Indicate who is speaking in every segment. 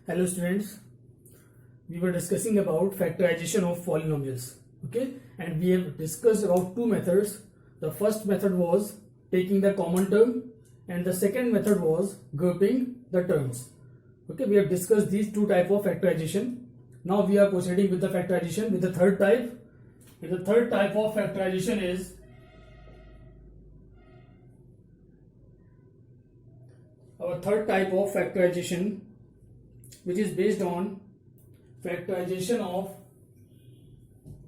Speaker 1: Hello students, we were discussing about factorization of polynomials, okay, and we have discussed about two methods. The first method was taking the common term and the second method was grouping the terms. Okay, we have discussed these two types of factorization. Now we are proceeding with the factorization with the third type. And the third type of factorization is our third type of factorization, which is based on factorization of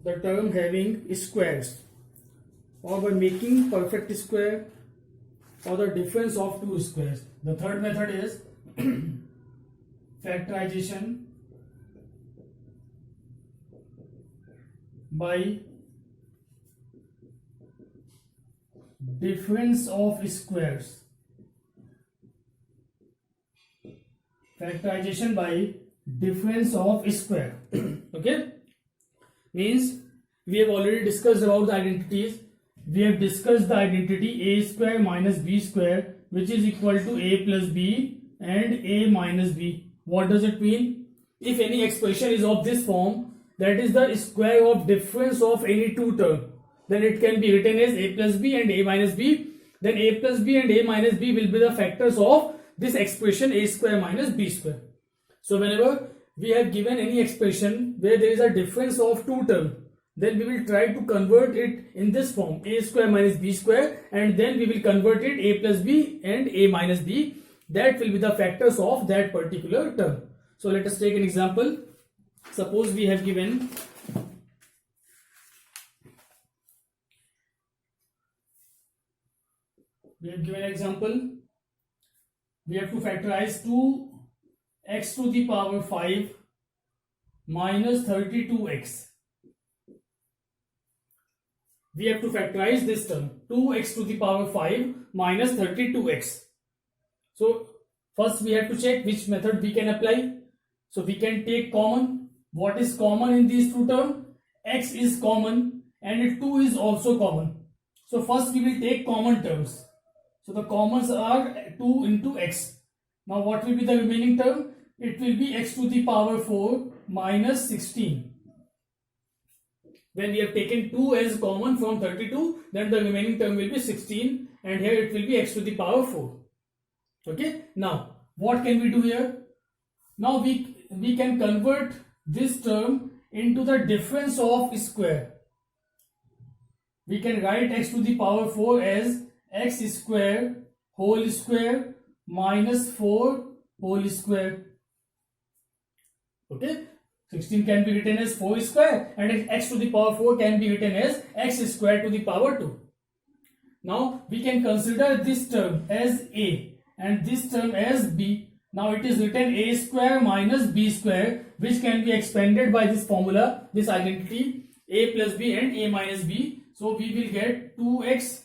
Speaker 1: the term having squares, or by making perfect square, or the difference of two squares. The third method is factorization by difference of squares. Factorization by difference of square. Okay, means we have already discussed about the identities. We have discussed the identity a square minus b square, which is equal to a plus b and a minus b. What does it mean? If any expression is of this form, that is the square of difference of any two terms, then it can be written as a plus b and a minus b. Then a plus b and a minus b will be the factors of this expression a square minus b square. So whenever we have given any expression where there is a difference of two terms, then we will try to convert it in this form, a square minus b square, and then we will convert it a plus b and a minus b. That will be the factors of that particular term. So let us take an example. Suppose we have given an example. We have to factorize 2x to the power 5 minus 32x. We have to factorize this term, 2x to the power 5 minus 32x. So first we have to check which method we can apply. So we can take common. What is common in these two terms? X is common and 2 is also common. So first we will take common terms. So the commons are 2 into x. Now what will be the remaining term? It will be x to the power 4 minus 16. When we have taken 2 as common from 32, then the remaining term will be 16, and here it will be x to the power 4. Okay. Now what can we do here? Now we can convert this term into the difference of square. We can write x to the power 4 as x square whole square minus 4 whole square. Okay, 16 can be written as 4 square and x to the power 4 can be written as x square to the power 2. Now we can consider this term as a and this term as b. Now it is written a square minus b square, which can be expanded by this formula, this identity, a plus b and a minus b. So we will get 2x,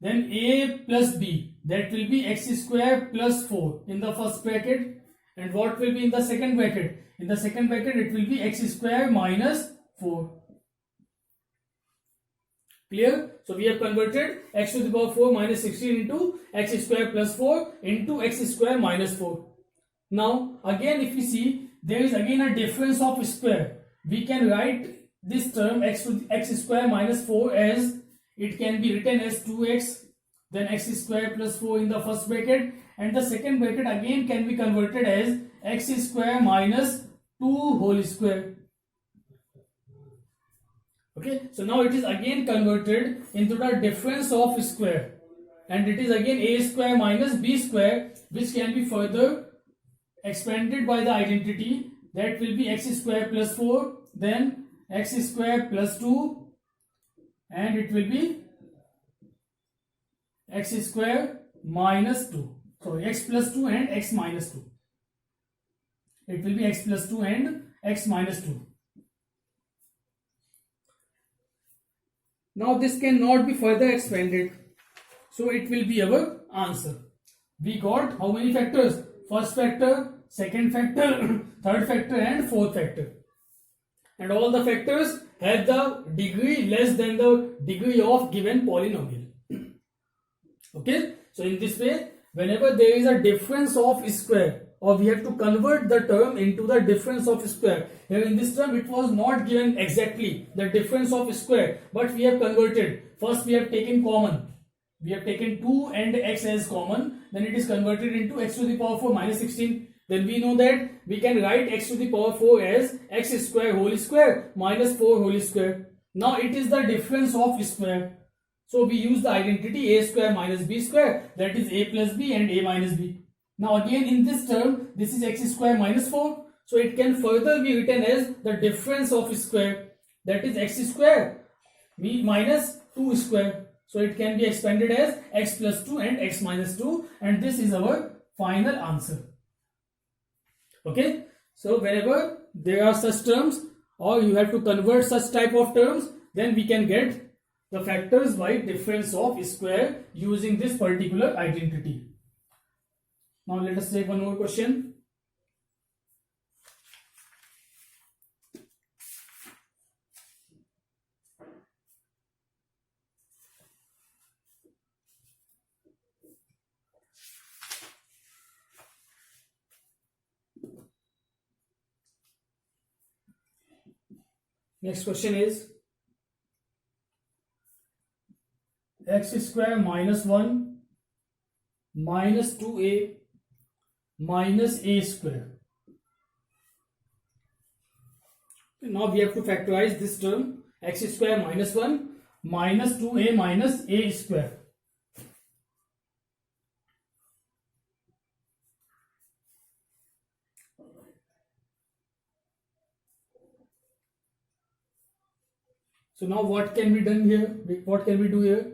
Speaker 1: then a plus b, that will be x square plus 4 in the first bracket. And what will be in the second bracket? In the second bracket it will be x square minus 4. Clear? So we have converted x to the power 4 minus 16 into x square plus 4 into x square minus 4. Now again if we see, there is again a difference of square. We can write this term x to the x square minus 4 as, it can be written as 2x, then x square plus 4 in the first bracket, and the second bracket again can be converted as x square minus 2 whole square. Okay, so now it is again converted into the difference of square, and it is again a square minus b square, which can be further expanded by the identity, that will be x square plus 4, then x square plus 2, and it will be x square minus 2. Sorry, x plus 2 and x minus 2. It will be x plus 2 and x minus 2. Now this cannot be further expanded, so it will be our answer. We got how many factors? First factor, second factor, third factor and fourth factor. And all the factors have the degree less than the degree of given polynomial. Okay, so in this way whenever there is a difference of square, or we have to convert the term into the difference of square. Here in this term it was not given exactly the difference of square, but we have converted. First we have taken common. We have taken 2 and x as common, then it is converted into x to the power 4 minus 16. Then we know that we can write x to the power 4 as x square whole square minus 4 whole square. Now it is the difference of square. So we use the identity a square minus b square, that is a plus b and a minus b. Now again in this term, this is x square minus 4. So it can further be written as the difference of square, that is x square minus 2 square. So it can be expanded as x plus 2 and x minus 2, and this is our final answer. Okay. So whenever there are such terms, or you have to convert such type of terms, then we can get the factors by difference of square using this particular identity. Now let us take one more question. Next question is x square minus 1 minus 2a minus a square. Now we have to factorize this term, x square minus 1 minus 2a minus a square. So now what can be done here? What can we do here?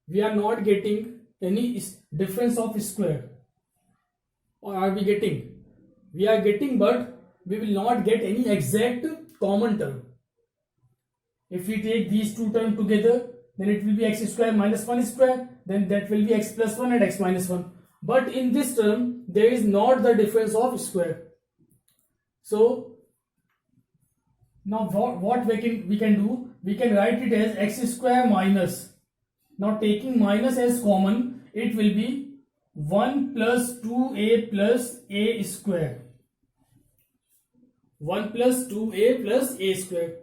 Speaker 1: We are not getting any difference of square. Or are we getting? We are getting, but we will not get any exact common term. If we take these two terms together, then it will be x square minus 1 square, then that will be x plus 1 and x minus 1. But in this term, there is not the difference of square. So now what we can do, we can write it as x square minus, now taking minus as common, it will be 1 plus 2a plus a square. 1 plus 2a plus a square.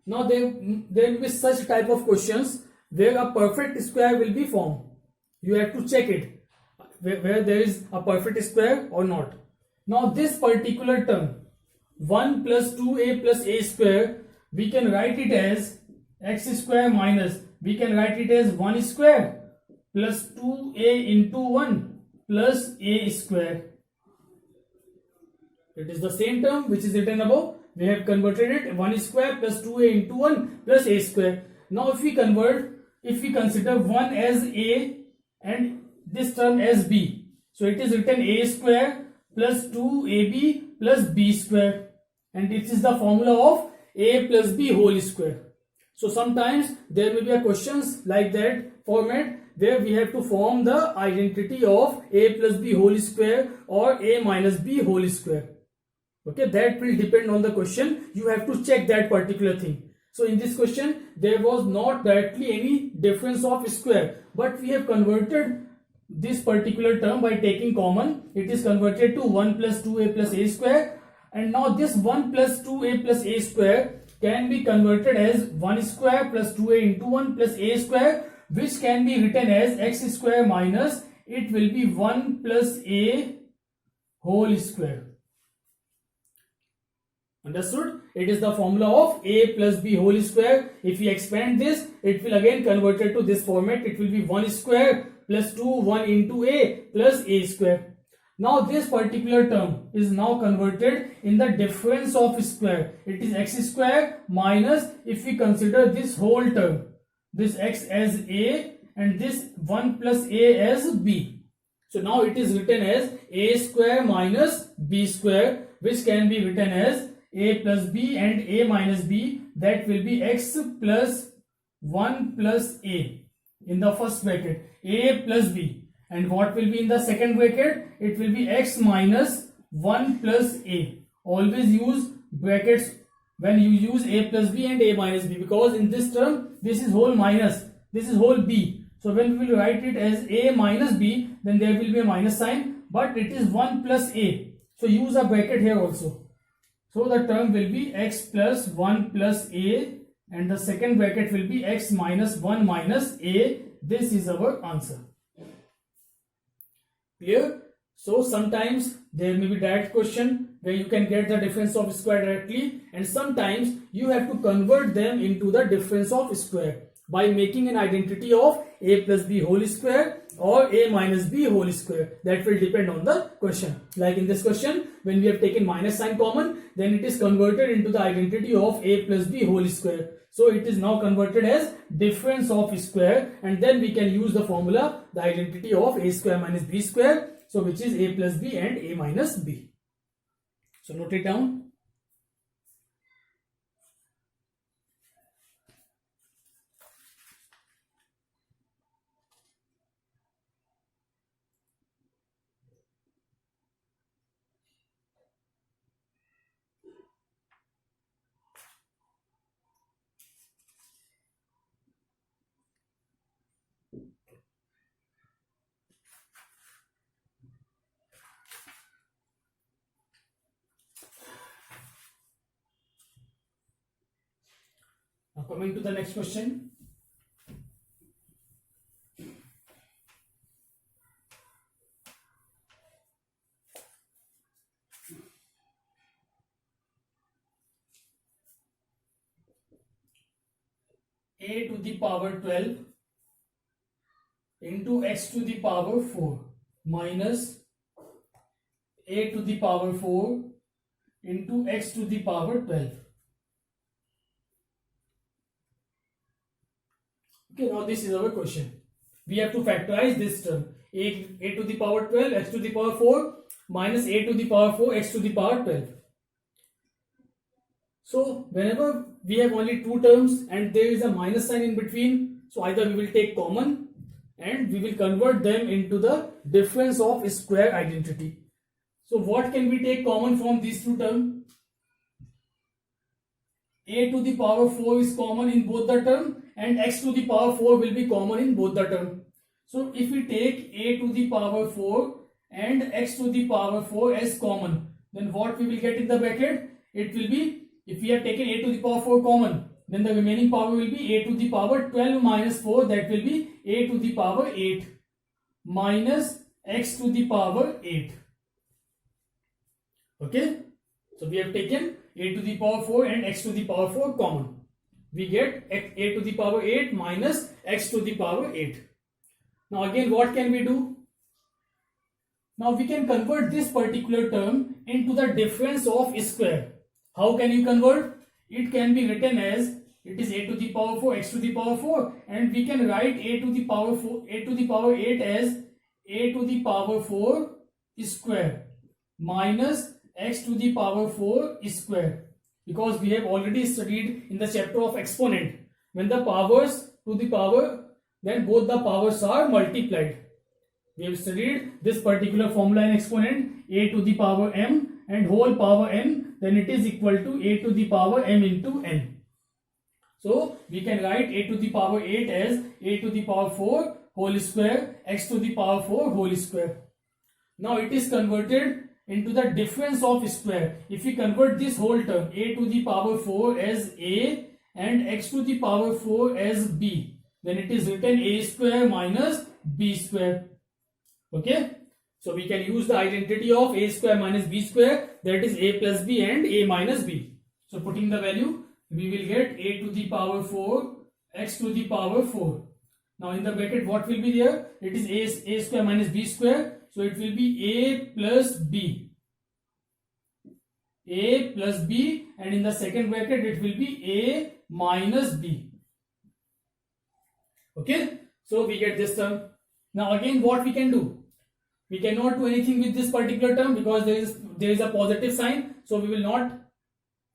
Speaker 1: Now there will be such type of questions where a perfect square will be formed. You have to check it where there is a perfect square or not. Now this particular term 1 plus 2a plus a square, we can write it as x square minus, we can write it as 1 square plus 2a into 1 plus a square. It is the same term which is written above. We have converted it 1 square plus 2a into 1 plus a square. Now if we consider 1 as a and this term as b, so it is written a square plus 2ab plus b square, and it is the formula of a plus b whole square. So sometimes there may be a questions like that format where we have to form the identity of a plus b whole square or a minus b whole square. Okay, that will depend on the question. You have to check that particular thing. So in this question, there was not directly any difference of square, but we have converted this particular term by taking common. It is converted to 1 plus 2a plus a square, and now this 1 plus 2a plus a square can be converted as 1 square plus 2a into 1 plus a square, which can be written as x square minus, it will be 1 plus a whole square. Understood? It is the formula of a plus b whole square. If we expand this, it will again convert it to this format. It will be 1 square plus 2 1 into a plus a square. Now this particular term is now converted in the difference of square. It is x square minus, if we consider this whole term, this x as a and this 1 plus a as b. So now it is written as a square minus b square, which can be written as a plus b and a minus b, that will be x plus 1 plus a in the first bracket, a plus b, and what will be in the second bracket, it will be x minus 1 plus a. Always use brackets when you use a plus b and a minus b, because in this term this is whole minus, this is whole b, So when we will write it as a minus b, then there will be a minus sign, but it is 1 plus a. So use a bracket here also. So the term will be x plus 1 plus a, and the second bracket will be x minus 1 minus a. This is our answer. Clear? So sometimes there may be direct question where you can get the difference of square directly, and sometimes you have to convert them into the difference of square by making an identity of a plus b whole square or a minus b whole square. That will depend on the question. Like in this question, when we have taken minus sign common, then it is converted into the identity of a plus b whole square. So it is now converted as difference of square, and then we can use the formula, the identity of a square minus b square, so which is a plus b and a minus b. So note it down. Now coming to the next question. A to the power 12 into x to the power 4 minus a to the power 4 into x to the power 12. Okay, now this is our question. We have to factorize this term. A to the power 12, x to the power 4 minus a to the power 4, x to the power 12. So whenever we have only two terms and there is a minus sign in between, so either we will take common and we will convert them into the difference of square identity. So what can we take common from these two terms? A to the power 4 is common in both the term, and x to the power 4 will be common in both the term. So if we take a to the power 4 and x to the power 4 as common, then what we will get in the bracket? It will be, if we have taken a to the power 4 common, then the remaining power will be a to the power 12 minus 4, that will be a to the power 8 minus x to the power 8. Okay, so we have taken a to the power 4 and x to the power 4 common. We get a to the power 8 minus x to the power 8. Now again, what can we do? Now we can convert this particular term into the difference of square. How can you convert? It can be written as, it is a to the power 4, x to the power 4, and we can write a to the power 4, a to the power 8 as a to the power 4 square minus x to the power 4 square, because we have already studied in the chapter of exponent, when the powers to the power, then both the powers are multiplied. We have studied this particular formula in exponent, a to the power m and whole power n, then it is equal to a to the power m into n. So we can write a to the power 8 as a to the power 4 whole square, x to the power 4 whole square. Now it is converted into the difference of square. If we convert this whole term, a to the power 4 as a and x to the power 4 as b, then it is written a square minus b square. Okay, so we can use the identity of a square minus b square, that is a plus b and a minus b. So putting the value, we will get a to the power 4 x to the power 4. Now in the bracket, what will be there? It is a square minus b square, so it will be a plus b, and in the second bracket it will be a minus b. Okay, so we get this term. Now again, what we can do? We cannot do anything with this particular term because there is a positive sign, so we will not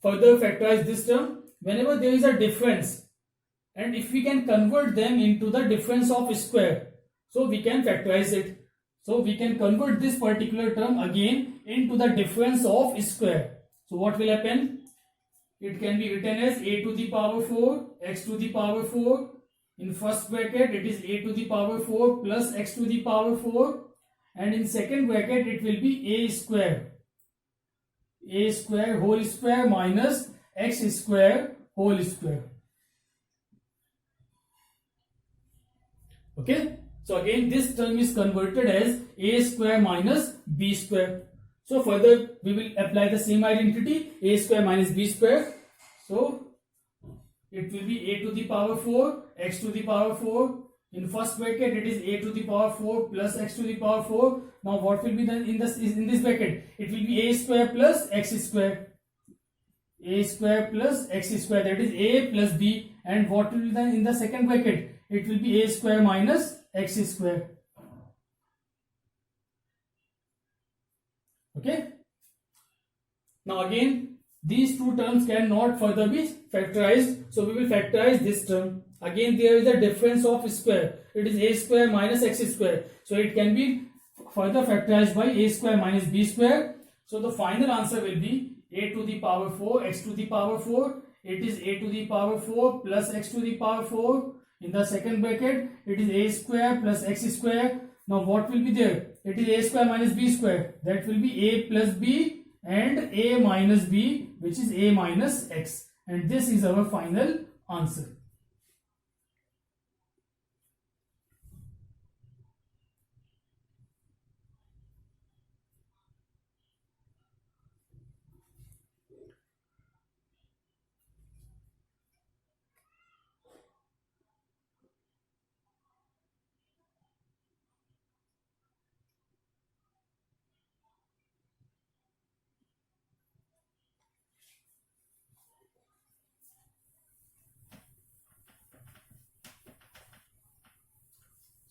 Speaker 1: further factorize this term. Whenever there is a difference, and if we can convert them into the difference of square, so we can factorize it. So we can convert this particular term again into the difference of square. So what will happen? It can be written as a to the power 4 x to the power 4 In first bracket it is a to the power 4 plus x to the power 4, and in second bracket it will be a square whole square minus x square whole square. Okay, so again this term is converted as a square minus b square. So further we will apply the same identity, a square minus b square. So it will be a to the power 4 x to the power 4. In first bracket it is a to the power 4 plus x to the power 4. Now what will be done in this bracket? It will be a square plus x square. A square plus x square, that is a plus b. And what will be done in the second bracket? It will be a square minus x square. Okay. Now again these two terms cannot further be factorized, so we will factorize this term. Again there is a difference of square. It is a square minus x square, so it can be further factorized by a square minus b square. So the final answer will be a to the power 4 x to the power 4. It is a to the power 4 plus x to the power 4. In the second bracket it is a square plus x square. Now what will be there? It is a square minus b square, that will be a plus b and a minus b, which is a minus x, and this is our final answer.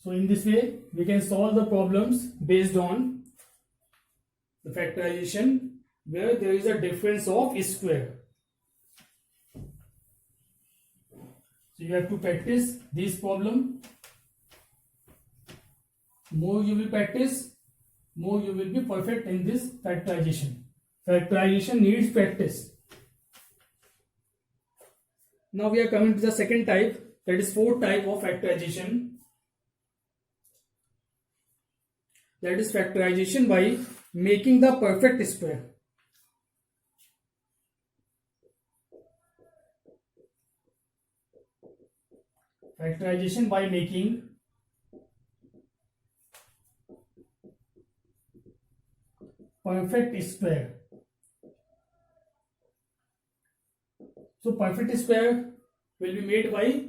Speaker 1: So in this way we can solve the problems based on the factorization where there is a difference of square. So you have to practice this problem. More you will practice, more you will be perfect in this factorization. Factorization needs practice. Now we are coming to the second type, that is fourth type of factorization. That is factorization by making the perfect square. Factorization by making perfect square. So perfect square will be made by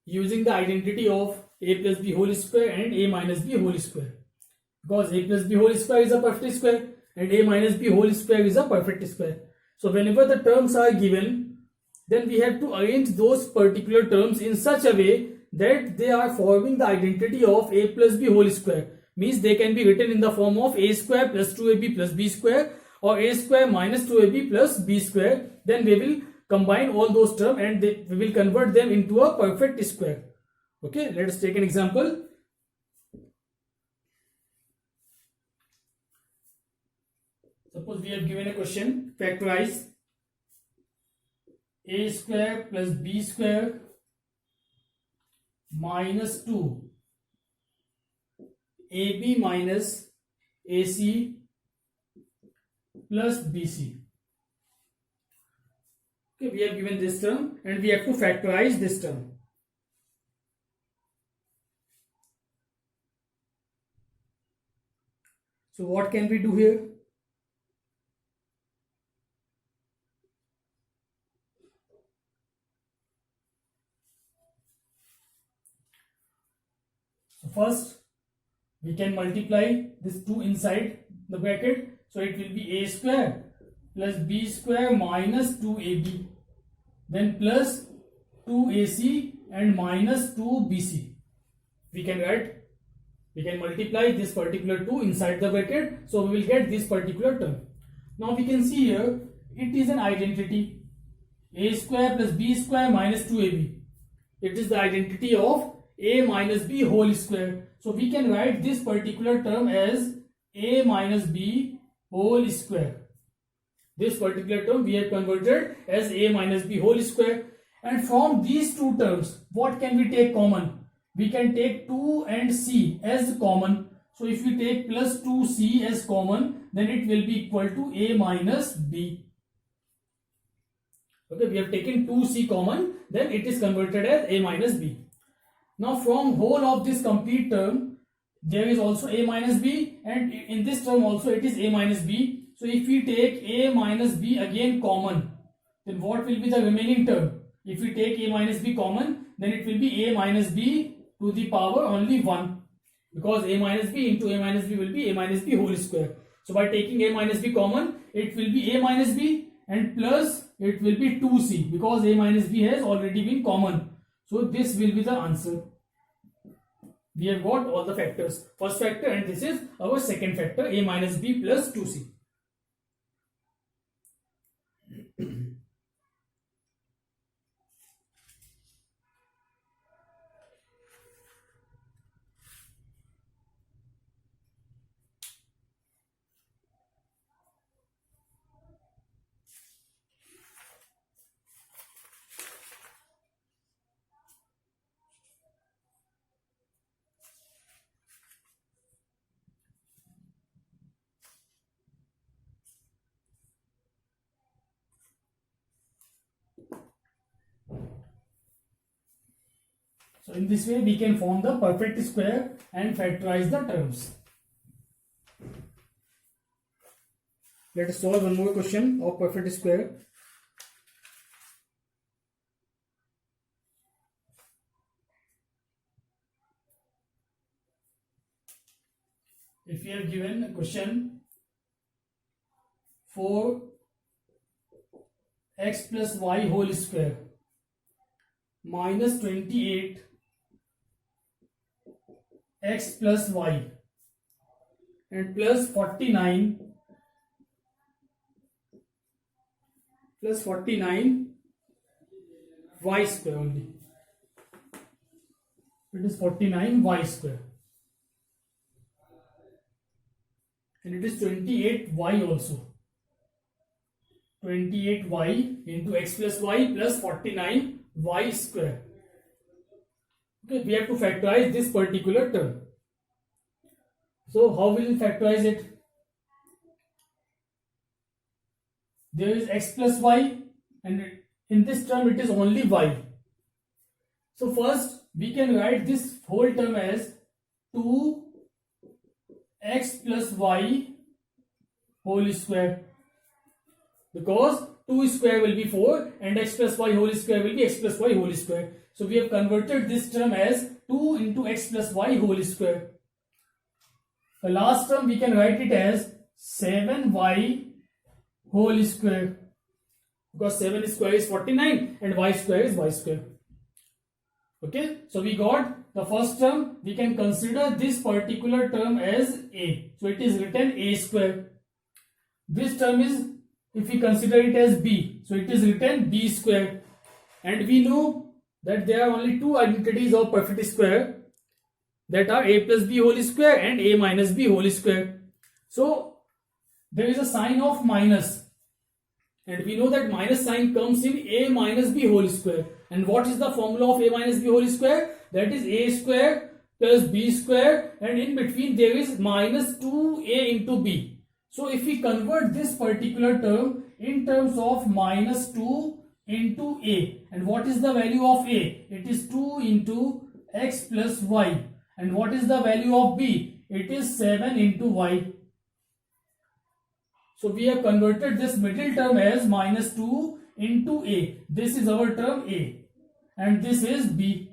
Speaker 1: using the identity of a plus b whole square and a minus b whole square. Because a plus b whole square is a perfect square and a minus b whole square is a perfect square. So whenever the terms are given, then we have to arrange those particular terms in such a way that they are forming the identity of a plus b whole square. Means they can be written in the form of a square plus 2ab plus b square or a square minus 2ab plus b square. Then we will combine all those terms and we will convert them into a perfect square. Okay, let us take an example. Suppose we have given a question, factorize a square plus b square minus 2 ab minus ac plus bc. Okay, we have given this term and we have to factorize this term. So what can we do here? So first we can multiply this 2 inside the bracket. So it will be a square plus b square minus 2ab, then plus 2ac and minus 2bc. We can multiply this particular 2 inside the bracket, so we will get this particular term. Now we can see here it is an identity, a square plus b square minus 2ab. It is the identity of a minus b whole square. So we can write this particular term as a minus b whole square. This particular term we have converted as a minus b whole square, And from these two terms, what can we take common? We can take 2 and c as common. So if we take plus 2c as common, then it will be equal to a minus b. Okay, we have taken 2c common, then it is converted as a minus b. Now from whole of this complete term, there is also a minus b, and in this term also it is a minus b. So if we take a minus b again common, then what will be the remaining term? If we take a minus b common, then it will be a minus b to the power only 1, because a minus b into a minus b will be a minus b whole square. So by taking a minus b common, it will be a minus b, and plus it will be 2c, because a minus b has already been common. So this will be the answer. We have got all the factors. First factor, and this is our second factor, a minus b plus 2c. So in this way we can form the perfect square and factorize the terms. Let us solve one more question of perfect square. If you have given a question 4x plus y whole square minus 28 x plus y and plus 49 y square only. It is 49 y square, and it is 28 y also. 28 y into x plus y plus 49 y square. Okay, we have to factorize this particular term. So how will we factorize it? There is x plus y, and in this term it is only y. So first we can write this whole term as 2x plus y whole square, because 2 square will be 4 and x plus y whole square will be x plus y whole square. So we have converted this term as 2 into x plus y whole square. The last term we can write it as 7y whole square, because 7 square is 49 and y square is y square. Okay, so we got the first term. We can consider this particular term as a. So it is written a square. This term is, if we consider it as b, so it is written b square. And we know that there are only two identities of perfect square, that are a plus b whole square and a minus b whole square. So there is a sign of minus, and we know that minus sign comes in a minus b whole square. And what is the formula of a minus b whole square? That is a square plus b square, and in between there is minus 2a into b. So if we convert this particular term in terms of minus 2 into a, and what is the value of a? It is 2 into x plus y. And what is the value of b? It is 7 into y. So we have converted this middle term as minus 2 into a. This is our term a, and this is b.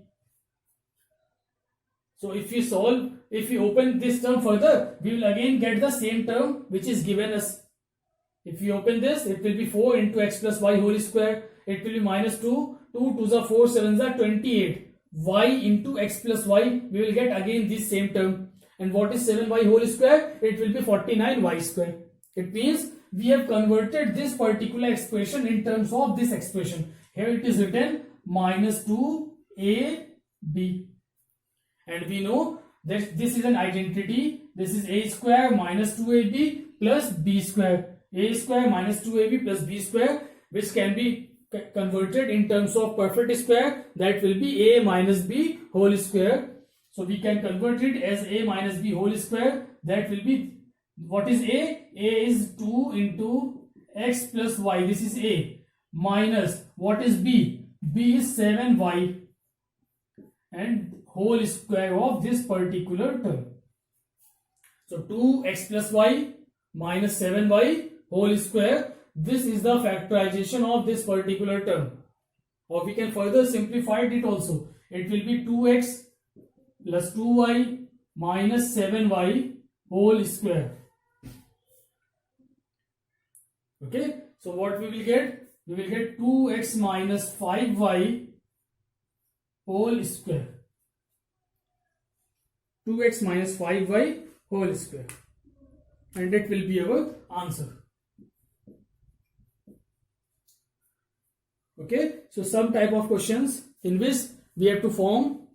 Speaker 1: So if we solve, if we open this term further, we will again get the same term which is given us. If we open this, it will be 4 into x plus y whole square. It will be minus 2. 2 to the 4, 7 are 28. Y into x plus y, we will get again this same term. And what is 7y whole square? It will be 49y square. It means we have converted this particular expression in terms of this expression. Here it is written minus 2ab. And we know that this is an identity. This is a square minus 2ab plus b square. A square minus 2ab plus b square, which can be converted in terms of perfect square, that will be a minus b whole square. So we can convert it as a minus b whole square. That will be, what is a? A is 2 into x plus y. This is a. Minus, what is b? B is 7y and whole square of this particular term. So 2x plus y minus 7y whole square. This is the factorization of this particular term. Or we can further simplify it also. It will be 2x plus 2y minus 7y whole square. Okay. So what we will get? We will get 2x minus 5y whole square. 2x minus 5y whole square. And that will be our answer. Okay, so some type of questions in which we have to form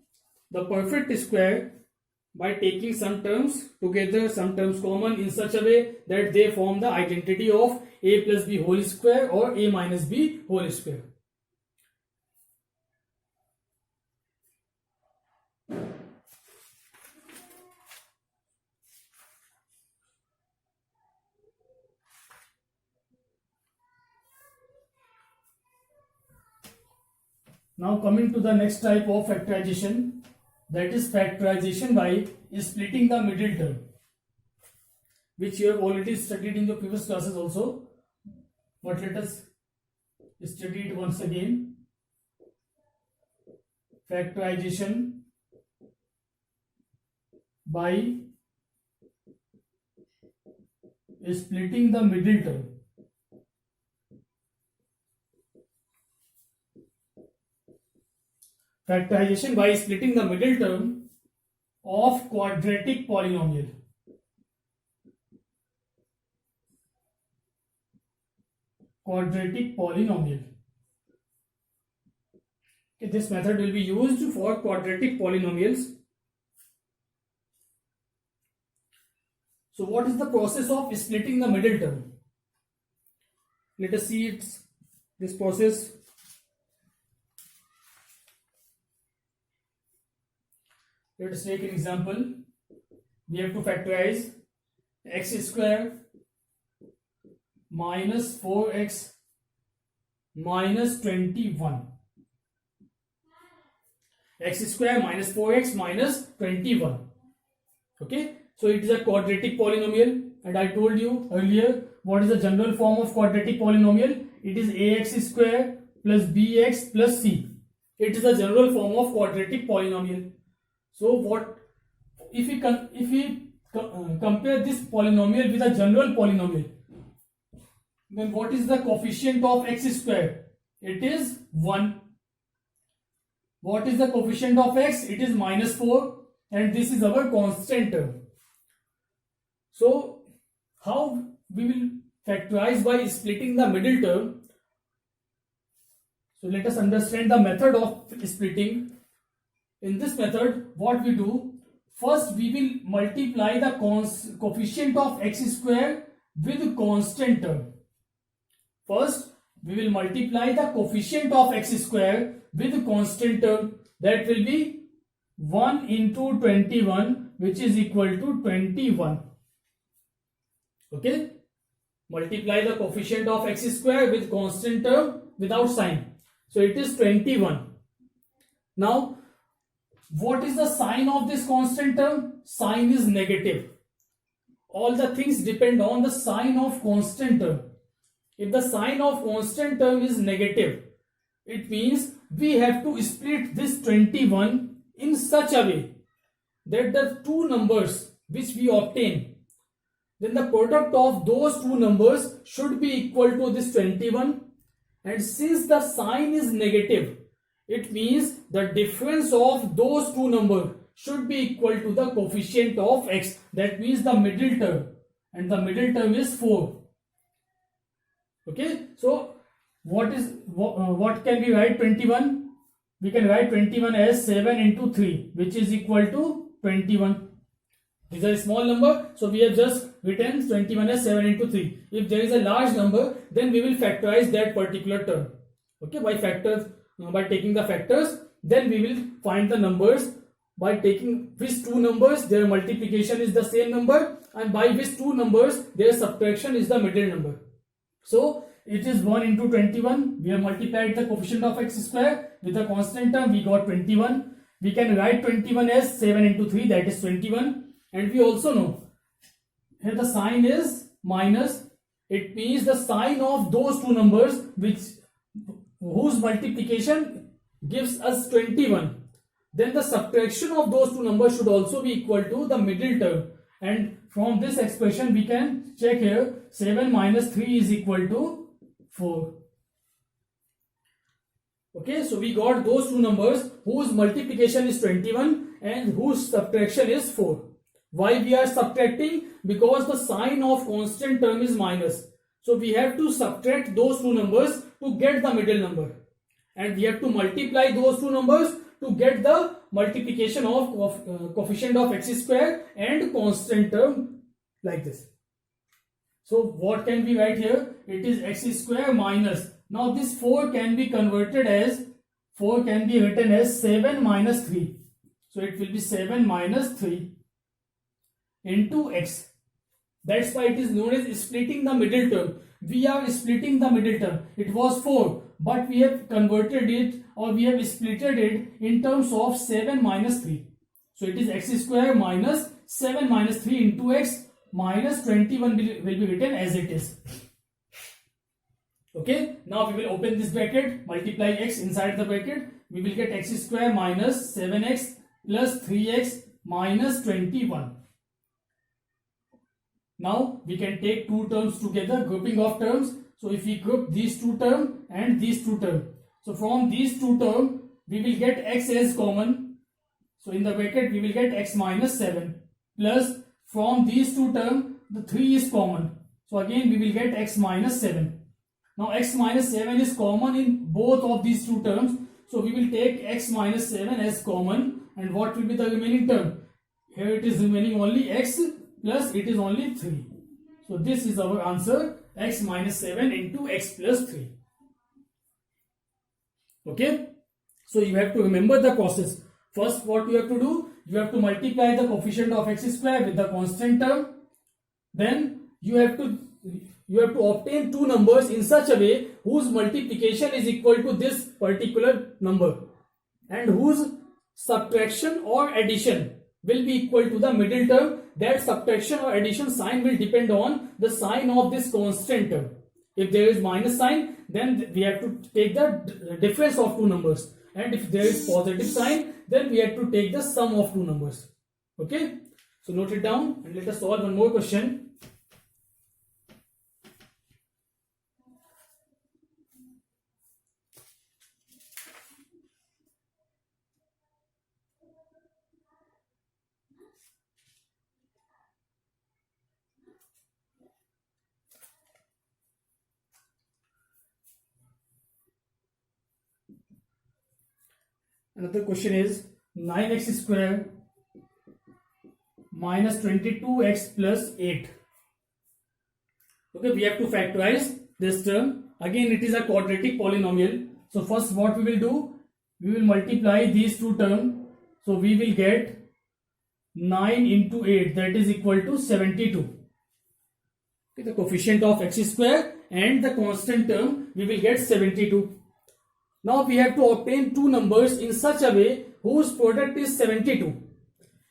Speaker 1: the perfect square by taking some terms together, some terms common in such a way that they form the identity of a plus b whole square or a minus b whole square. Now coming to the next type of factorization, that is factorization by splitting the middle term, which you have already studied in your previous classes also, but let us study it once again. Factorization by splitting the middle term. Factorization by splitting the middle term of quadratic polynomial. Quadratic polynomial. Okay, this method will be used for quadratic polynomials. So what is the process of splitting the middle term? Let us see this process. Let us take an example. We have to factorize x square minus 4x minus 21. X square minus 4x minus 21. Okay. So it is a quadratic polynomial, and I told you earlier what is the general form of quadratic polynomial. It is ax square plus bx plus c. It is the general form of quadratic polynomial. So what if we compare this polynomial with a general polynomial, then what is the coefficient of x square? It is 1. What is the coefficient of x? It is minus 4, and this is our constant term. So how we will factorize by splitting the middle term? So let us understand the method of splitting. In this method, what we do, first we will multiply the coefficient of x square with constant term. First, we will multiply the coefficient of x square with constant term. That will be 1 into 21, which is equal to 21. Okay? Multiply the coefficient of x square with constant term without sign. So it is 21. Now, what is the sign of this constant term? Sign is negative. All the things depend on the sign of constant term. If the sign of constant term is negative, it means we have to split this 21 in such a way that the two numbers which we obtain, then the product of those two numbers should be equal to this 21. And since the sign is negative, it means the difference of those two numbers should be equal to the coefficient of x. That means the middle term, and the middle term is 4. Okay, so what can we write 21? We can write 21 as 7 into 3, which is equal to 21. These are a small number, so we have just written 21 as 7 into 3. If there is a large number, then we will factorize that particular term. Okay, by factors, by taking the factors, then we will find the numbers by taking which two numbers their multiplication is the same number, and by which two numbers their subtraction is the middle number. So it is 1 into 21. We have multiplied the coefficient of x square with the constant term. We got 21. We can write 21 as 7 into 3, that is 21. And we also know here the sign is minus. It means the sign of those two numbers whose multiplication gives us 21. Then the subtraction of those two numbers should also be equal to the middle term. And from this expression we can check here, 7 minus 3 is equal to 4. Okay, so we got those two numbers whose multiplication is 21 and whose subtraction is 4. Why we are subtracting? Because the sign of constant term is minus. So we have to subtract those two numbers to get the middle number. And we have to multiply those two numbers to get the multiplication of coefficient of x square and constant term, like this. So what can we write here? It is x square minus. Now this 4 can be converted as, 4 can be written as 7 minus 3. So it will be 7 minus 3 into x. That's why it is known as splitting the middle term. We are splitting the middle term. It was 4, but we have converted it, or we have splitted it in terms of 7 minus 3. So it is x square minus 7 minus 3 into x minus 21 will be written as it is. Okay, now we will open this bracket, multiply x inside the bracket. We will get x square minus 7x plus 3x minus 21. Now we can take two terms together, grouping of terms. So if we group these two terms and these two terms, so from these two terms we will get x as common. So in the bracket we will get x minus 7 plus from these two terms the 3 is common. So again we will get x minus 7. Now x minus 7 is common in both of these two terms. So we will take x minus 7 as common, and what will be the remaining term? Here it is remaining only x plus it is only 3. So this is our answer, x minus 7 into x plus 3. Okay. So you have to remember the process. First what you have to do, you have to multiply the coefficient of x square with the constant term. Then you have to obtain two numbers in such a way whose multiplication is equal to this particular number and whose subtraction or addition will be equal to the middle term. That subtraction or addition sign will depend on the sign of this constant term. If there is minus sign, then we have to take the difference of two numbers, and if there is positive sign, then we have to take the sum of two numbers. Okay, so note it down and let us solve one more question. Another question is 9x square minus 22x plus 8. Okay, we have to factorize this term. Again, it is a quadratic polynomial. So first what we will do, we will multiply these two terms. So we will get 9 into 8, that is equal to 72. Okay, the coefficient of x square and the constant term, we will get 72. Now we have to obtain two numbers in such a way whose product is 72.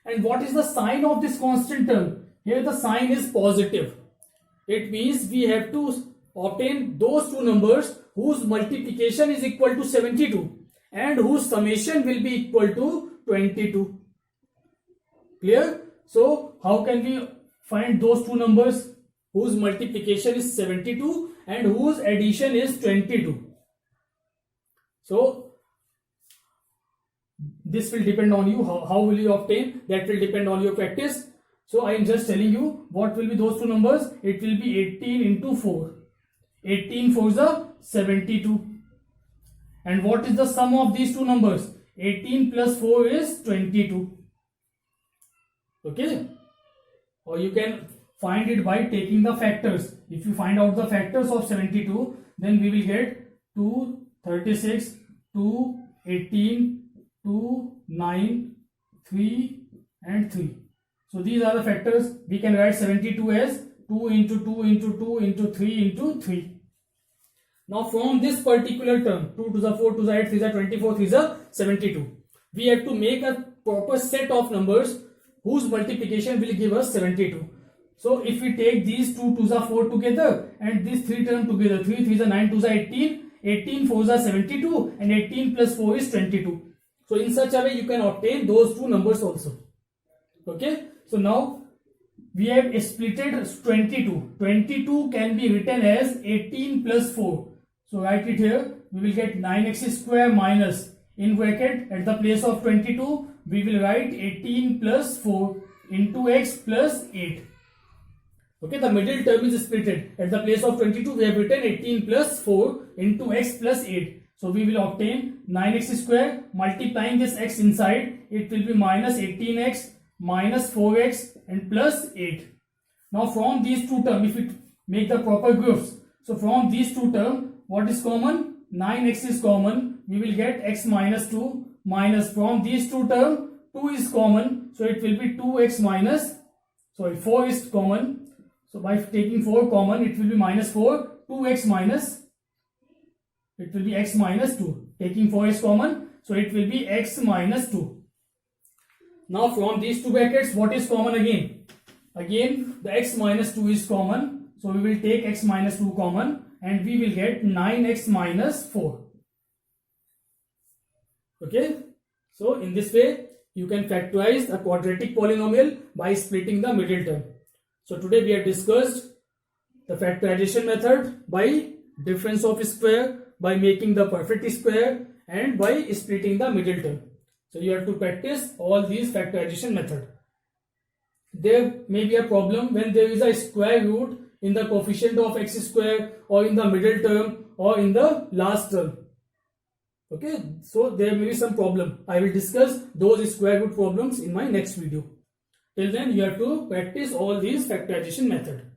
Speaker 1: And what is the sign of this constant term? Here the sign is positive. It means we have to obtain those two numbers whose multiplication is equal to 72 and whose summation will be equal to 22. Clear? So how can we find those two numbers whose multiplication is 72 and whose addition is 22? So this will depend on you. How will you obtain? That will depend on your practice. So I am just telling you what will be those two numbers. It will be 18 into 4. 18 4 is 72. And what is the sum of these two numbers? 18 plus 4 is 22. Okay. Or you can find it by taking the factors. If you find out the factors of 72, then we will get 2, 36, 2, 18, 2, 9, 3 and 3. So these are the factors. We can write 72 as 2 into 2 into 2 into 3 into 3. Now from this particular term, 2 to the 4 to the 8, 3 to the 24, 3 to the 72, we have to make a proper set of numbers whose multiplication will give us 72. So if we take these 2 to the 4 together and these 3 term together, 3 3 is 9, 2 is 18, 18 4 is 72 and 18 plus 4 is 22. So in such a way you can obtain those two numbers also. Okay. So now we have splitted 22. 22 can be written as 18 plus 4. So write it here. We will get 9x square minus, in bracket at the place of 22 we will write 18 plus 4 into x plus 8. Okay, the middle term is splitted. At the place of 22 we have written 18 plus 4 into x plus 8. So we will obtain 9x square, multiplying this x inside, it will be minus 18x minus 4x and plus 8. Now from these two terms, if we make the proper groups, so from these two terms, what is common? 9x is common. We will get x minus 2 minus, from these two terms 2 is common. So it will be 2x minus, 4 is common. So by taking 4 common, it will be minus 4, 2x minus, it will be x minus 2. Taking 4 is common, so it will be x minus 2. Now from these two brackets, what is common again? Again, the x minus 2 is common. So we will take x minus 2 common and we will get 9x minus 4. Okay. So in this way, you can factorize a quadratic polynomial by splitting the middle term. So today we have discussed the factorization method by difference of square, by making the perfect square and by splitting the middle term. So you have to practice all these factorization method. There may be a problem when there is a square root in the coefficient of x square or in the middle term or in the last term. Okay, so there may be some problem. I will discuss those square root problems in my next video. Till then you have to practice all these factorization method.